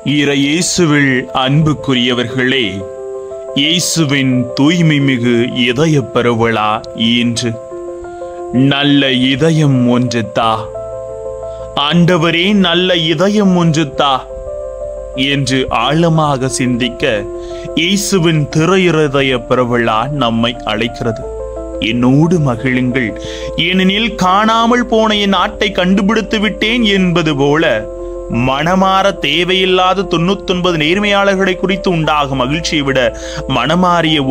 இயேசுவில் அன்புக்குரியவர்களே, இயேசுவின் தூய்மை மிகு இதய பெருவிழா இன்று. நல்ல இதயம் ஒன்று தா, ஆண்டவரே நல்ல இதயம் ஒன்று தா என்று ஆழமாக சிந்திக்க இயேசுவின் திரு இருதய பெருவிழா நம்மை அழைக்கிறது. என்னோடு மகிழுங்கள், ஏனெனில் காணாமல் போன என் ஆட்டை கண்டுபிடித்து விட்டேன் என்பது போல மனமாற தேவையில்லாத 99 நேர்மையாளர்களை குறித்து உண்டாகும் மகிழ்ச்சியை விட மனமாறிய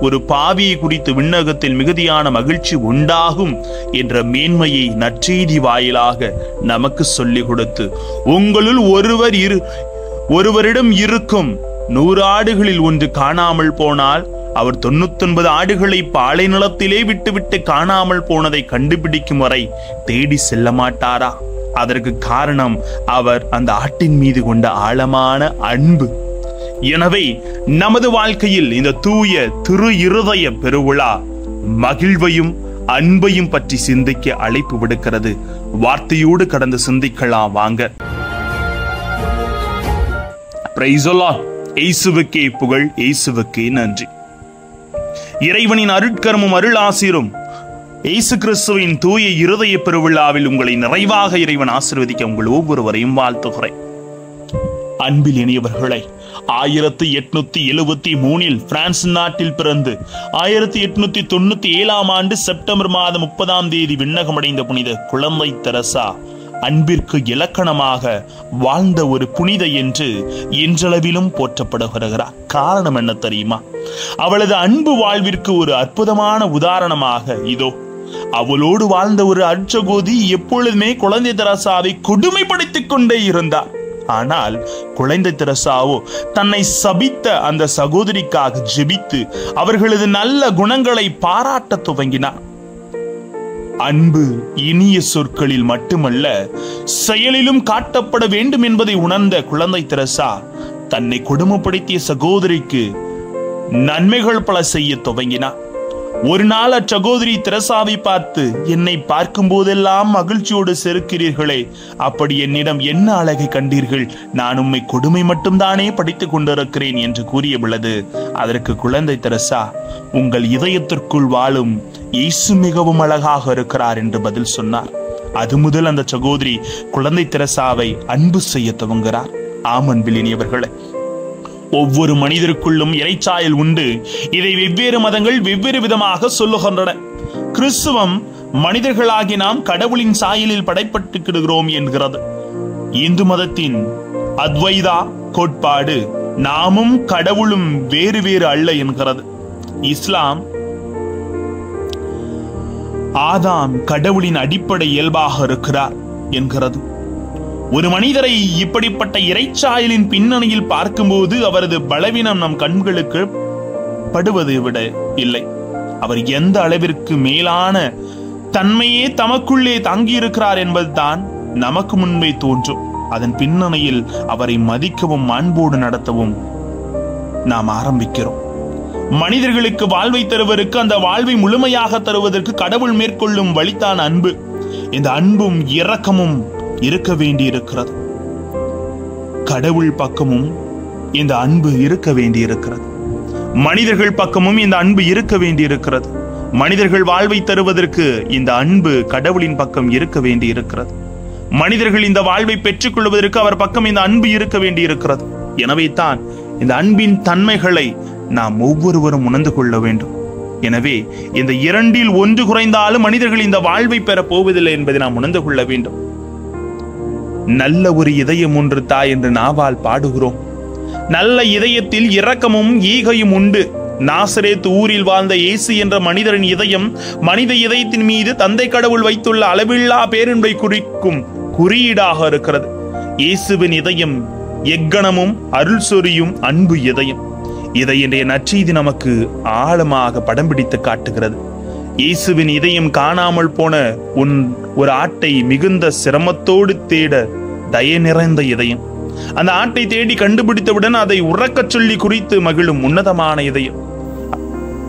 ஒரு பாவியை குறித்து விண்ணகத்தில் மிகுதியான மகிழ்ச்சி உண்டாகும் என்ற மேன்மையை நற்செய்தி வாயிலாக நமக்கு சொல்லிக் கொடுத்து, உங்களுள் ஒருவரிடம் இருக்கும் 100 ஆடுகளில் ஒன்று காணாமல் போனால் அவர் 99 ஆடுகளை பாலை நிலத்திலே விட்டுவிட்டு காணாமல் போனதை கண்டுபிடிக்கும் வரை தேடி செல்ல மாட்டாரா? அதற்கு காரணம் அவர் அந்த ஆட்டின் மீது கொண்ட ஆழமான அன்பு. எனவே நமது வாழ்க்கையில் இந்த தூய திரு இருதய பெருவிழா மகிழ்வையும் அன்பையும் பற்றி சிந்திக்க அழைப்பு விடுக்கிறது. வார்த்தையோடு கடந்து சிந்திக்கலாம் வாங்க. Praise the Lord. இயேசுவுக்கே புகழ், இயேசுவுக்கே நன்றி. இறைவனின் அருட்கரமும் அருள் ஆசீரும் இயேசு கிறிஸ்துவின் தூய இருதய பெருவிழாவில் உங்களை நிறைவாக இறைவன் ஆசீர்வதிக்க உங்கள் ஒவ்வொருவரையும் வாழ்த்துகிறேன். அன்பில் இனியவர்களை, 1873 பிரான்ஸ் நாட்டில் பிறந்து 1897 ஆண்டு செப்டம்பர் மாதம் 30 விண்ணகமடைந்த புனித குழந்தை தெரசா அன்பிற்கு இலக்கணமாக வாழ்ந்த ஒரு புனித என்று இன்றளவிலும் போற்றப்படுகிறார். காரணம் என்ன தெரியுமா? அவளது அன்பு வாழ்விற்கு ஒரு அற்புதமான உதாரணமாக இதோ அவளோடு வாழ்ந்த ஒரு அர்ச்சகோதி எப்பொழுதுமே குழந்தை தெரசாவை கொடுமைப்படுத்திக் கொண்டே இருந்தார். ஆனால் குழந்தை தெரசாவோ தன்னை சபித்த அந்த சகோதரிக்காக ஜெபித்து அவர்களது நல்ல குணங்களை பாராட்ட துவங்கினார். அன்பு இனிய சொற்களில் மட்டுமல்ல, செயலிலும் காட்டப்பட வேண்டும் என்பதை உணர்ந்த குழந்தை தெரசா தன்னை கொடுமைப்படுத்திய சகோதரிக்கு நன்மைகள் பல செய்ய துவங்கினார். ஒரு நாள் அச்சகோதரி தெரசாவை பார்த்து, என்னை பார்க்கும் போதெல்லாம் மகிழ்ச்சியோடு செருக்கிறீர்களே, அப்படி என்னிடம் என்ன அழகை கண்டீர்கள்? நான் உம்மை கொடுமை மட்டும்தானே படித்துக் கொண்டிருக்கிறேன் என்று கூறிய பொழுது அதற்கு குழந்தை தெரசா, உங்கள் இதயத்திற்குள் வாழும் இயேசு மிகவும் அழகாக இருக்கிறார் என்று பதில் சொன்னார். அது முதல் அந்த சகோதரி குழந்தை தெரசாவை அன்பு செய்ய துவங்குகிறார். ஆமன்பில் இனியவர்களே, ஒவ்வொரு மனிதருக்குள்ளும் இறைச்சாயல் உண்டு. இதை வெவ்வேறு மதங்கள் வெவ்வேறு விதமாக சொல்லுகின்றன. கிறிஸ்துவம் மனிதர்களாகி நாம் கடவுளின் சாயலில் படைப்பட்டுக்கிறோம் என்கிறது. இந்து மதத்தின் அத்வைதா கோட்பாடு நாமும் கடவுளும் வேறு வேறு அல்ல என்கிறது. இஸ்லாம் ஆதாம் கடவுளின் அடிப்படை இயல்பாக இருக்கிறார் என்கிறது. ஒரு மனிதரை இப்படிப்பட்ட இறைச்சாயலின் பின்னணியில் பார்க்கும்போது அவரது பலவீனம் நம் கண்களுக்கு படுவதை விட இல்லை. அவர் எந்த அளவிற்கு மேலான தன்மையே தமக்குள்ளே தங்கியிருக்கிறார் என்பதுதான் நமக்கு முன்பே தோன்றும். அதன் பின்னணியில் அவரை மதிக்கவும் அன்போடு நடத்தவும் நாம் ஆரம்பிக்கிறோம். மனிதர்களுக்கு வாழ்வை தருவதற்கு, அந்த வாழ்வை முழுமையாக தருவதற்கு கடவுள் மேற்கொள்ளும் வழிதான் அன்பு. இந்த அன்பும் இரக்கமும் இருக்க வேண்டி இருக்கிறது. கடவுள் பக்கமும் இந்த அன்பு இருக்க வேண்டி இருக்கிறது. மனிதர்கள் பக்கமும் இந்த அன்பு இருக்க வேண்டி இருக்கிறது. மனிதர்கள் வாழ்வை தருவதற்கு இந்த அன்பு கடவுளின் பக்கம் இருக்க வேண்டி இருக்கிறது. மனிதர்கள் இந்த வாழ்வை பெற்றுக் கொள்வதற்கு அவர் பக்கம் இந்த அன்பு இருக்க வேண்டி இருக்கிறது. எனவே தான் இந்த அன்பின் தன்மைகளை நாம் ஒவ்வொருவரும் உணர்ந்து கொள்ள வேண்டும். எனவே இந்த இரண்டில் ஒன்று குறைந்தாலும் மனிதர்கள் இந்த வாழ்வை பெற போவதில்லை என்பதை நாம் உணர்ந்து கொள்ள வேண்டும். நல்ல ஒரு இதயம் ஒன்று தாய் என்று நாவால் பாடுகிறோம். நல்ல இதயத்தில் இரக்கமும் ஈகையும் உண்டு. நாசரேத் ஊரில் வாழ்ந்த இயேசு என்ற மனிதரின் இதயம் மனித இதயத்தின் மீது தந்தை கடவுள் வைத்துள்ள அளவில்லா பேரன்பை குறிக்கும் குறியீடாக இருக்கிறது. இயேசுவின் இதயம் எக்கணமும் அருள் சொரியும் அன்பு இதயம். இதை இன்றைய நற்செய்தி நமக்கு ஆழமாக படம் பிடித்து காட்டுகிறது. இயேசுவின் இதயம் காணாமல் போன ஒரு ஆட்டை மிகுந்த சிரமத்தோடு தேட தயை நிறைந்த இதயம். அந்த ஆட்டை தேடி கண்டுபிடித்தவுடன் அதை உறக்கச் சொல்லி குறித்து மகிழும் உன்னதமான இதயம்.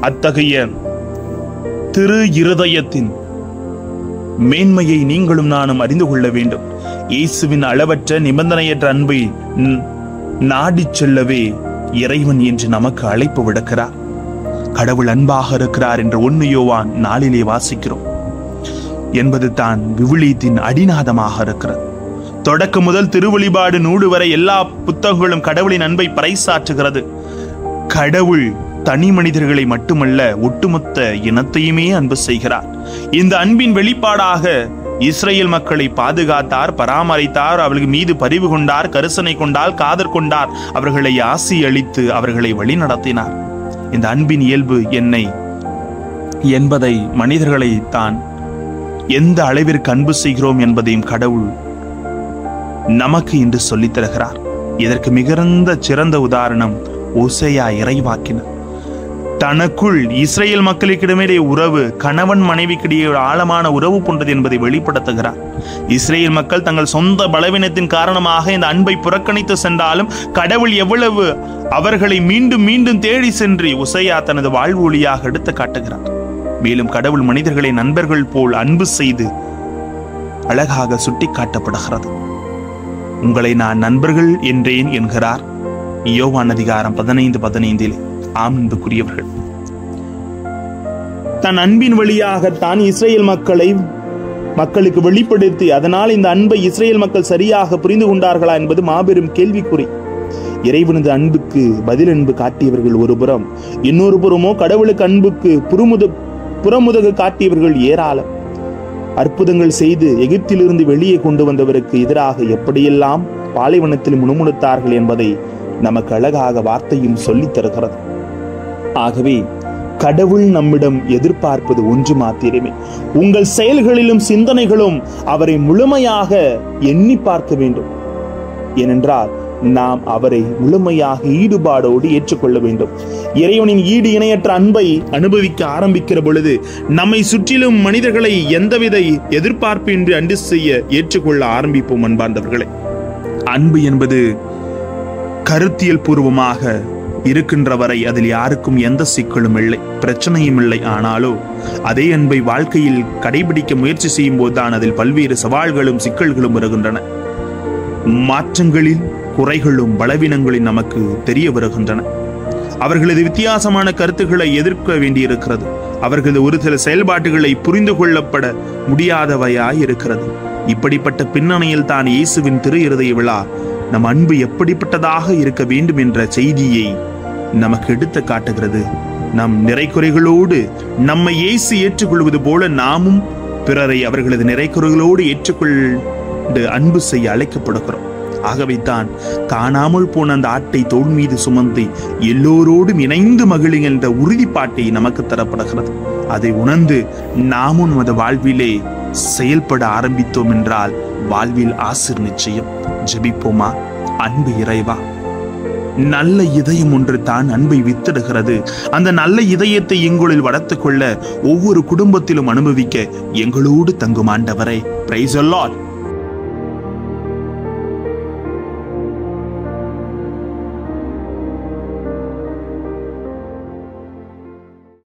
அத்தகைய திரு இருதயத்தின் மேன்மையை நீங்களும் நானும் அறிந்து கொள்ள வேண்டும். இயேசுவின் அளவற்ற நிபந்தனையற்ற அன்பை நாடிச் செல்லவே இறைவன் என்று நமக்கு அழைப்பு விடுக்கிறார். கடவுள் அன்பாக இருக்கிறார் என்று 1 யோவான் 4 வாசிக்கிறோம் என்பது தான் விவிலியத்தின் அடிநாதமாக இருக்கிறது. தொடக்கம் முதல் திருவழிபாடு நூடு வரை எல்லா புத்தகங்களும் கடவுளின் அன்பை பறைசாற்றுகிறது. கடவுள் தனி மனிதர்களை மட்டுமல்ல, ஒட்டுமொத்த இனத்தையுமே அன்பு செய்கிறார். இந்த அன்பின் வெளிப்பாடாக இஸ்ரேல் மக்களை பாதுகாத்தார், பராமரித்தார், அவர்கள் மீது பரிவு கொண்டார், கரிசனை கொண்டார், காதல் கொண்டார், அவர்களை ஆசி அளித்து அவர்களை வழி நடத்தினார். இந்த அன்பின் இயல்பு என்பதை மனிதர்களை தான் எந்த அளவிற்கு அன்பு செய்கிறோம் என்பதையும் கடவுள் நமக்கு இன்று சொல்லித் தருகிறார். இதற்கு மிகுந்த சிறந்த உதாரணம் ஓசேயா இறைவாக்கினர். தனக்குள் இஸ்ரேல் மக்களுக்கிடமே உறவு கணவன் மனைவிக்கிடையே ஆழமான உறவு போன்றது என்பதை வெளிப்படுத்துகிறார். இஸ்ரேல் மக்கள் தங்கள் சொந்த பலவீனத்தின் காரணமாக இந்த அன்பை புறக்கணித்து சென்றாலும் கடவுள் எவ்வளவு அவர்களை மீண்டும் மீண்டும் தேடி சென்று ஓசேயா தனது வாழ்வு ஒளியாக எடுத்து காட்டுகிறார். மேலும் கடவுள் மனிதர்களை நண்பர்கள் போல் அன்பு செய்து அழகாக சுட்டி காட்டப்படுகிறது. உங்களை நான் நண்பர்கள் என்றேன் என்கிறார் யோவான் அதிகாரம் 15:15. ஆம் அன்புக்குரியவர்கள், தன் அன்பின் வழியாகத்தான் இஸ்ரேல் மக்களுக்கு வெளிப்படுத்தி அதனால் இந்த அன்பை இஸ்ரேல் மக்கள் சரியாக புரிந்து கொண்டார்களா என்பது மாபெரும் கேள்விக்குறி. இறைவனது அன்புக்கு பதில் அன்பு காட்டியவர்கள் ஒரு புறம், இன்னொரு புறமோ கடவுளுக்கு அன்புக்கு புறமுதகு காட்டியவர்கள் ஏராளம். அற்புதங்கள் செய்து எகிப்திலிருந்து வெளியே கொண்டு வந்தவருக்கு எதிராக எப்படியெல்லாம் பாலைவனத்தில் முணுமுணுத்தார்கள் என்பதை நமக்கு அழகாக வார்த்தையும் சொல்லித் தருகிறது. ஆகவே கடவுள் நம்மிடம் எதிர்பார்ப்பது ஒன்று மாத்திரமே, உங்கள் செயல்களிலும் சிந்தனைகளும் அவரை முழுமையாக எண்ணி பார்க்க வேண்டும். ஏனென்றால் நாம் அவரை முழுமையாக ஈடுபாடோடு ஏற்றுக்கொள்ள வேண்டும். இறைவனின் ஈடு இணையற்ற அன்பை அனுபவிக்க ஆரம்பிக்கிற பொழுது நம்மை சுற்றிலும் மனிதர்களை எந்தவித எதிர்பார்ப்பின்றி அன்பு செய்ய ஏற்றுக்கொள்ள ஆரம்பிப்போம். அன்பார்ந்தவர்களே, அன்பு என்பது கருத்தியல் பூர்வமாக இருக்கின்ற வரை அதில் யாருக்கும் எந்த சிக்கலும் இல்லை, பிரச்சனையும் இல்லை. ஆனாலோ அதே அன்பை வாழ்க்கையில் கடைபிடிக்க முயற்சி செய்யும் போதுதான் அதில் பல்வேறு சவால்களும் சிக்கல்களும் வருகின்றன. மாற்றங்களில் குறைகளும் பலவீனங்களில் நமக்கு தெரிய வருகின்றன. அவர்களது வித்தியாசமான கருத்துக்களை எதிர்க்க வேண்டியிருக்கிறது. அவர்களது ஒரு சில செயல்பாடுகளை புரிந்து கொள்ளப்பட முடியாதவையாய் இருக்கிறது. இப்படிப்பட்ட பின்னணியில் தான் இயேசுவின் திரு இருதய விழா நம் அன்பு எப்படிப்பட்டதாக இருக்க வேண்டும் என்ற செய்தியை நமக்கு எடுத்து காட்டுகிறது. நம் நிறைக்குறைகளோடு நம்மை இயேசு ஏற்றுக்கொள்வது போல நாமும் பிறரை அவர்களது நிறைக்குறைகளோடு ஏற்றுக்கொண்டு அன்பு செய்ய அழைக்கப்படுகிறோம். ஆகவே தான் காணாமல் போன அந்த ஆட்டை தோள் மீது சுமந்து எல்லோரோடும் இணைந்து மகிழுகின்ற உறுதிப்பாட்டை நமக்கு தரப்படுகிறது. அதை உணர்ந்து நாமும் நமது வாழ்விலே செயல்பட ஆரம்பித்தோம் என்றால் வாழ்வில் ஆசீர் நிச்சயம். ஜெபிப்போமா. அன்பு இறைவா, நல்ல இதயம் ஒன்று தான் அன்பை வித்திடுகிறது. அந்த நல்ல இதயத்தை எங்களில் வளர்த்துக் கொள்ள ஒவ்வொரு குடும்பத்திலும் அனுபவிக்க எங்களோடு தங்கும் ஆண்டவரே. Praise the Lord.